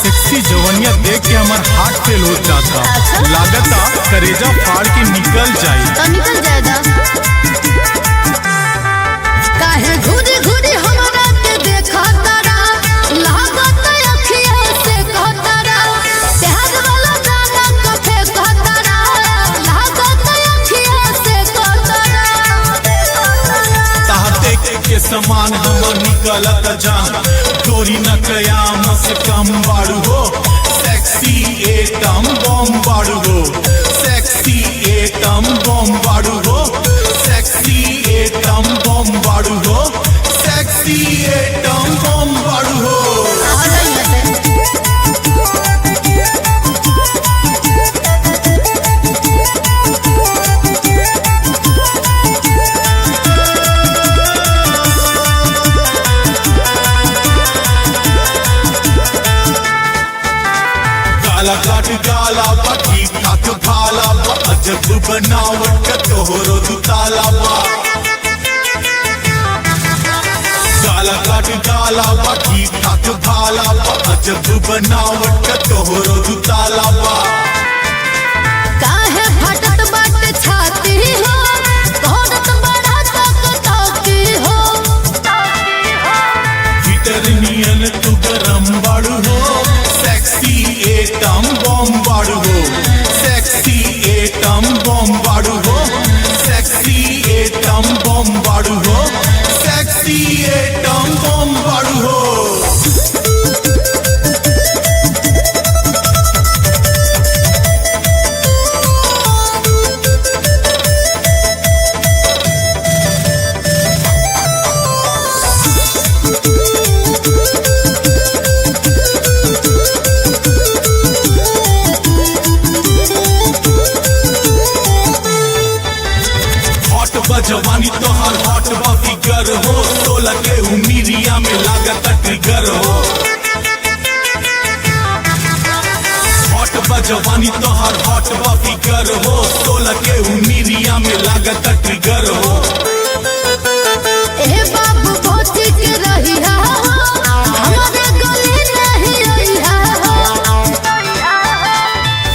Sexy जवनिया देख के हमार हार्ट फेल हो जाता। लागता करेजा फाड़ के निकल जाए। तो निकल जाएगा। काहे घूरी घूरी हमरा के देखा तारा, लागत अखिया से कहतारा, प्यार वाला गाना कफे कहतारा, लागत अखिया से कहतारा। ताहा देख के समान हमर निकलत जान, चोरी न कयाम से कम बाड़ू हो। सेक्सी एटम बम बाड़ू हो, सेक्सी एटम बम बाड़ू हो, सेक्सी एटम बम बाड़ू हो, सेक्सी एटम बम बाड़ू हो। काला काट गाला बा ठीक ठाक भाला बा, अजब बनावट का तोहरो दुताला बा। काला काट गाला बा ठीक ठाक भाला बा, अजब बनावट का तोहरो दुताला बा। काहे फटत बाटे छाती हो, तोहरत बड़ा ताकती हो। भीतर नियन तू गरम बाड़ू हो, सेक्सी एटम बम बाड़ू हो, सेक्सी एटम बम बाड़ू हो, सेक्सी एटम बम बाड़ू हो, सेक्सी एटम बम बाड़ू हो। जवानी तोहार हॉट बा फिगर हो, 16 के उमिरिया में लागत ट्रिगर हो। हॉट बा जवानी तोहार हॉट बा फिगर हो, 16 के उमिरिया में लागत ट्रिगर हो। ए बाबू भोती के रहिया हो, हमारे गली नहीं रहिया हो।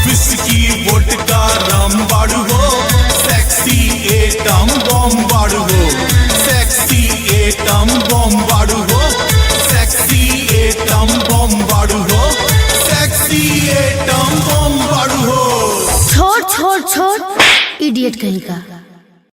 विस्की वोडका रम बाड़ू हो, सेक्सी एटम बम बाड़ू हो, सेक्सी एटम बम बाड़ू हो, सेक्सी एटम बम बाड़ू हो, सेक्सी एटम बम बाड़ू हो। छोड़ छोड़ छोड़, इडियट कहीं का।